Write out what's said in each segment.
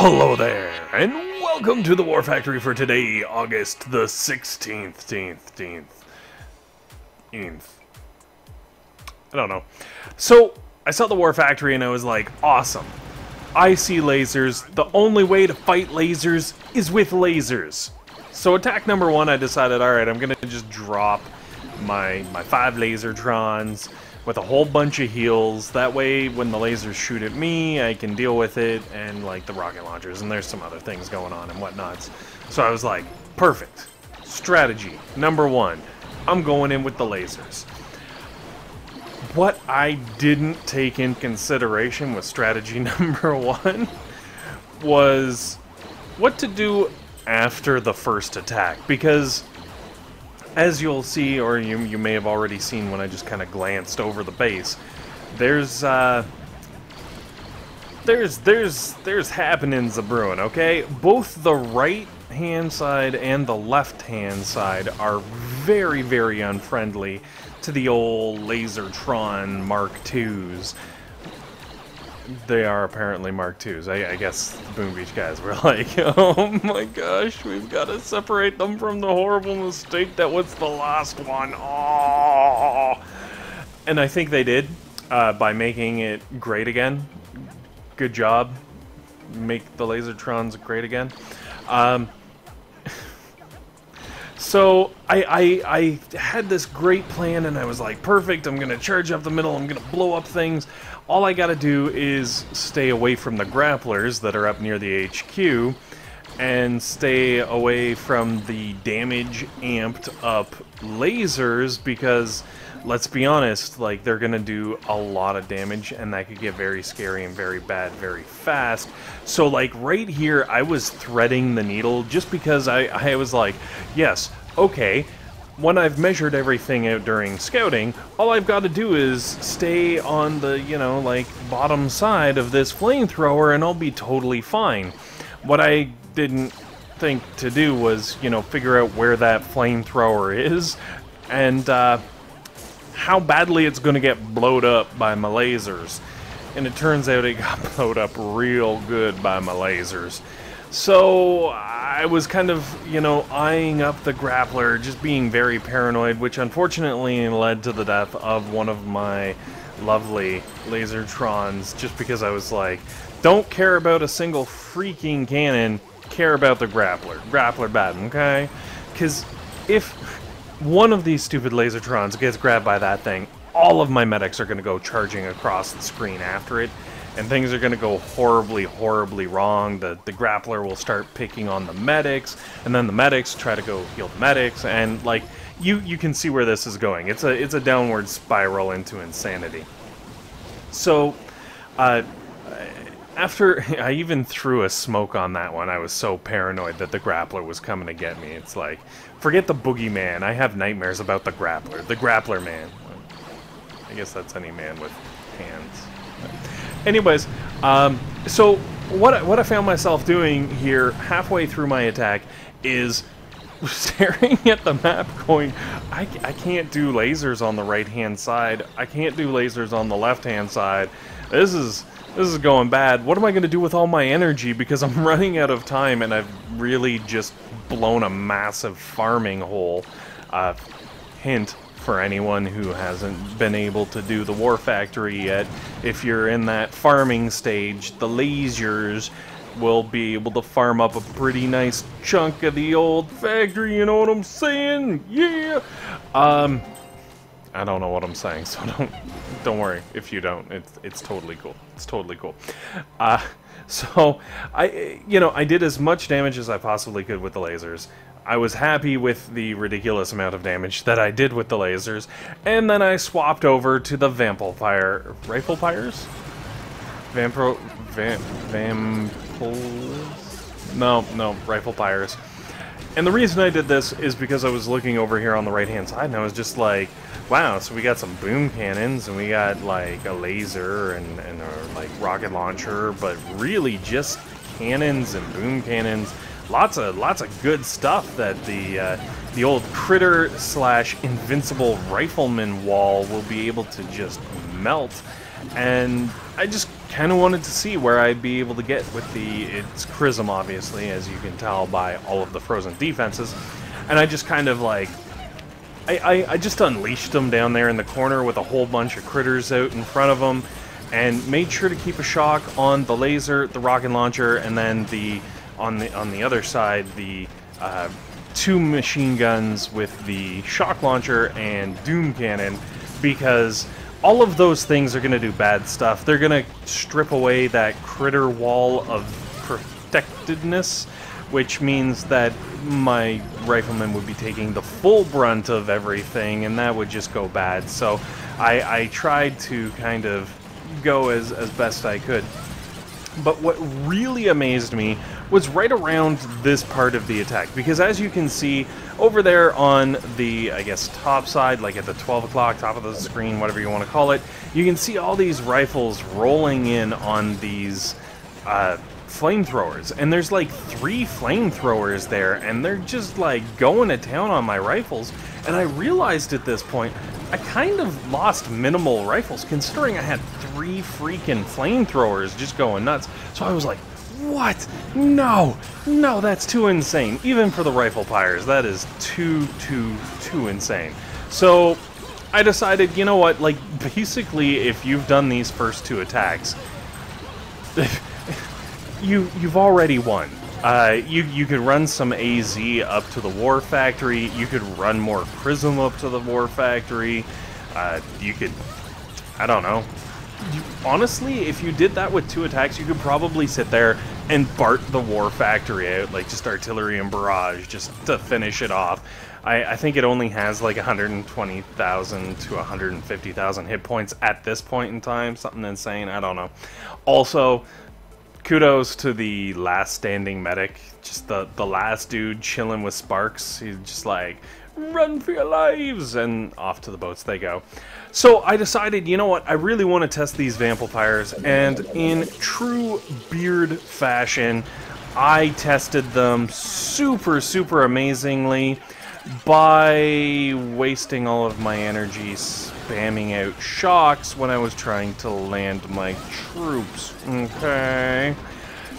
Hello there, and welcome to the War Factory for today, August the 16th, I don't know. So, I saw the War Factory and I was like, awesome. I see lasers. The only way to fight lasers is with lasers. So attack number one, I decided, alright, I'm gonna just drop my 5 Lasertrons with a whole bunch of heals. That way, when the lasers shoot at me, I can deal with it, and like the rocket launchers, and there's some other things going on and whatnots. So I was like, perfect. Strategy number one, I'm going in with the lasers. What I didn't take in consideration with strategy number one was what to do after the first attack, because as you'll see, or you may have already seen when I just kind of glanced over the base, there's happenings a-brewing, okay? Both the right-hand side and the left-hand side are very, very unfriendly to the old Lasertron Mark IIs. They are apparently Mark IIs. I guess the Boom Beach guys were like, oh my gosh, we've got to separate them from the horrible mistake that was the last one. Oh! And I think they did, by making it great again. Good job. Make the Lasertrons great again. So, I had this great plan, and I was like, perfect, I'm going to charge up the middle, I'm going to blow up things. All I got to do is stay away from the grapplers that are up near the HQ, and stay away from the damage amped up lasers, because, let's be honest, like, they're going to do a lot of damage, and that could get very scary and very bad very fast. So, like, right here, I was threading the needle just because I was like, yes, okay, when I've measured everything out during scouting, all I've got to do is stay on the, you know, like, bottom side of this flamethrower and I'll be totally fine. What I didn't think to do was, you know, figure out where that flamethrower is and how badly it's going to get blowed up by my lasers. And it turns out it got blowed up real good by my lasers. So I was kind of, you know, eyeing up the grappler, just being very paranoid, which unfortunately led to the death of one of my lovely Lasertrons, just because I was like, don't care about a single freaking cannon, care about the grappler. Grappler bad, okay? Because if one of these stupid Lasertrons gets grabbed by that thing, all of my medics are going to go charging across the screen after it, and things are going to go horribly, horribly wrong. The grappler will start picking on the medics, and then the medics try to go heal the medics, and like, you can see where this is going. It's a downward spiral into insanity. So, after I even threw a smoke on that one, I was so paranoid that the grappler was coming to get me. It's like, forget the boogeyman. I have nightmares about the grappler. The grappler man. I guess that's any man with hands. Anyways, so what I found myself doing here halfway through my attack is staring at the map going, I can't do lasers on the right-hand side. I can't do lasers on the left-hand side. This is going bad. What am I going to do with all my energy? Because I'm running out of time, and I've really just blown a massive farming hole. Hint for anyone who hasn't been able to do the War Factory yet, if you're in that farming stage, the lasers will be able to farm up a pretty nice chunk of the old factory, you know what I'm saying? Yeah! I don't know what I'm saying, so don't worry if you don't. It's totally cool. It's totally cool. So I did as much damage as I possibly could with the lasers. I was happy with the ridiculous amount of damage that I did with the lasers, and then I swapped over to the Riflepires? No, Riflepires. And the reason I did this is because I was looking over here on the right-hand side, and I was just like, wow, so we got some boom cannons, and we got, like, a laser and a, like, rocket launcher, but really just cannons and boom cannons. Lots of good stuff that the old critter / invincible rifleman wall will be able to just melt. and I just kind of wanted to see where I'd be able to get with its Chrism, obviously, as you can tell by all of the frozen defenses. And I just kind of like, I just unleashed them down there in the corner with a whole bunch of critters out in front of them, and made sure to keep a shock on the laser, the rocket launcher, and then on the other side, the 2 machine guns with the shock launcher and doom cannon, because all of those things are going to do bad stuff. They're going to strip away that critter wall of protectedness, which means that my Riflemen would be taking the full brunt of everything, and that would just go bad. So I tried to kind of go as best I could. But what really amazed me was right around this part of the attack, because as you can see over there on the, I guess, top side, like at the 12 o'clock, top of the screen, whatever you want to call it, you can see all these rifles rolling in on these flamethrowers, and there's like 3 flamethrowers there, and they're just like going to town on my rifles. And I realized at this point I kind of lost minimal rifles, considering I had 3 freaking flamethrowers just going nuts. So I was like, what? No, that's too insane. Even for the rifle pyres, that is too insane. So I decided, you know what, like, basically, if you've done these first 2 attacks, you've already won. You could run some AZ up to the War Factory, you could run more Chrism up to the War Factory, you could, I don't know. Honestly, if you did that with 2 attacks, you could probably sit there and BART the War Factory out, like just artillery and barrage, just to finish it off. I think it only has like 120,000 to 150,000 hit points at this point in time, something insane, I don't know. Also, kudos to the last standing medic, just the last dude chilling with Sparks. He's just like, run for your lives, and off to the boats they go. So I decided, you know what, I really want to test these vampires, and in true Beard fashion, I tested them super amazingly by wasting all of my energy spamming out shocks when I was trying to land my troops. Okay.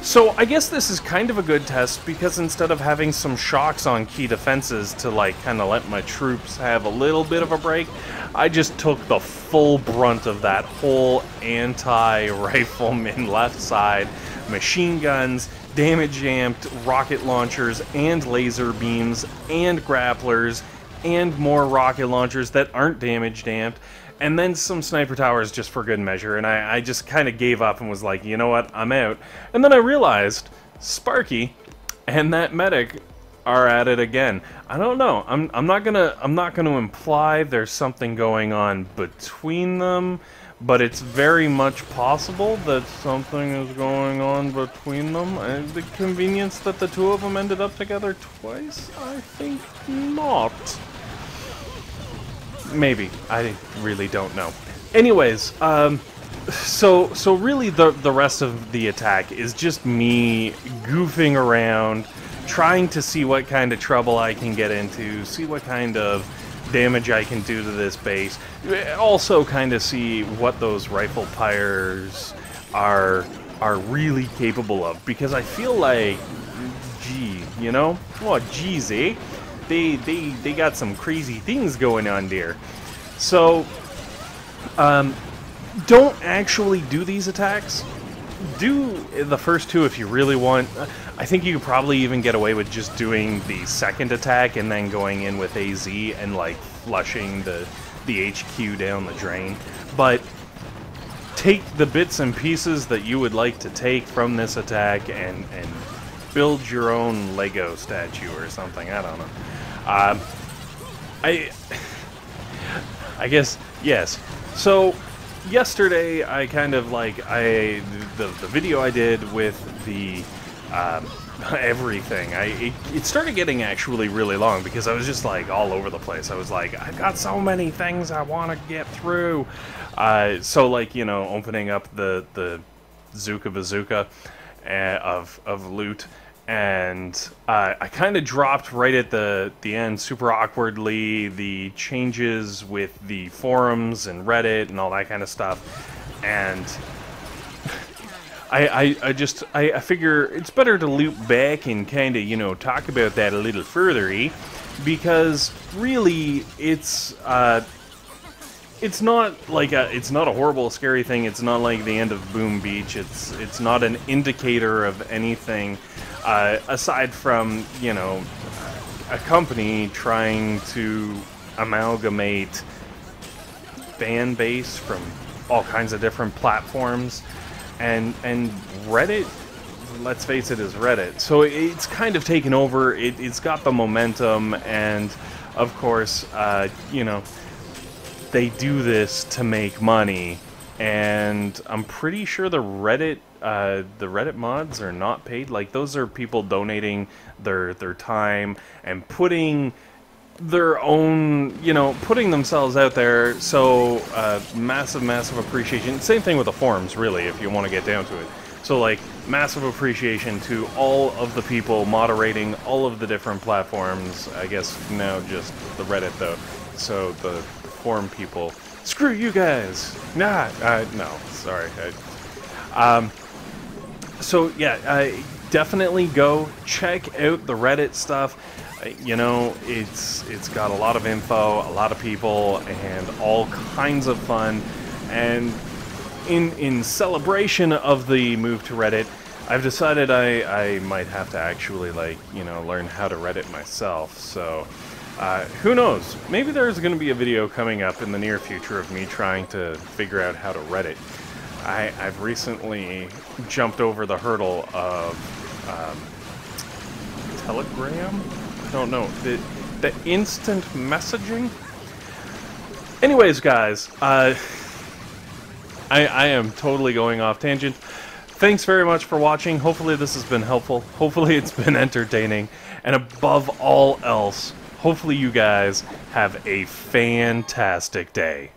So I guess this is kind of a good test, because instead of having some shocks on key defenses to like kind of let my troops have a little bit of a break, I just took the full brunt of that whole anti-rifleman left side. Machine guns, damage amped rocket launchers and laser beams and grapplers and more rocket launchers that aren't damage damped, and then some sniper towers just for good measure. And I just kind of gave up and was like, you know what, I'm out. And then I realized Sparky and that medic are at it again. I don't know. I'm not gonna imply there's something going on between them, but it's very much possible that something is going on between them. And the convenience that the 2 of them ended up together twice, I think not. Maybe. I really don't know. Anyways, so really the rest of the attack is just me goofing around, trying to see what kind of trouble I can get into, see what kind of damage I can do to this base, also kind of see what those rifle pyres are really capable of, because I feel like, gee, you know, well, geez, eh? They got some crazy things going on there. So, don't actually do these attacks. Do the first 2 if you really want. I think you could probably even get away with just doing the second attack and then going in with AZ and like flushing the HQ down the drain. But take the bits and pieces that you would like to take from this attack and build your own Lego statue or something. I don't know. I guess, yes. So yesterday I kind of like the video I did with the everything, it started getting actually really long, because I was just like all over the place. I was like, I've got so many things I want to get through. So like, you know, opening up the Zooka bazooka of loot, and I kind of dropped right at the end super awkwardly the changes with the forums and Reddit and all that kind of stuff. and I figure it's better to loop back and kind of, you know, talk about that a little further, because really it's not like it's not a horrible, scary thing. It's not like the end of Boom Beach. It's not an indicator of anything aside from, you know, a company trying to amalgamate fan base from all kinds of different platforms, and Reddit, let's face it, is Reddit. So it's kind of taken over. It's got the momentum, and of course, you know, they do this to make money, and I'm pretty sure the Reddit mods are not paid. Like, those are people donating their time and putting their own, you know, putting themselves out there. So massive appreciation. Same thing with the forums, really, if you want to get down to it. So, like, massive appreciation to all of the people moderating all of the different platforms. I guess now just the Reddit, though. So the forum people, screw you guys. No, sorry. So yeah, definitely go check out the Reddit stuff. You know, it's got a lot of info, a lot of people, and all kinds of fun. And in celebration of the move to Reddit, I've decided I might have to actually, like, you know, learn how to Reddit myself. So who knows? Maybe there's going to be a video coming up in the near future of me trying to figure out how to Reddit. I've recently jumped over the hurdle of Telegram? I don't know. The instant messaging? Anyways, guys, I am totally going off tangent. Thanks very much for watching. Hopefully this has been helpful. Hopefully it's been entertaining. And above all else, hopefully you guys have a fantastic day.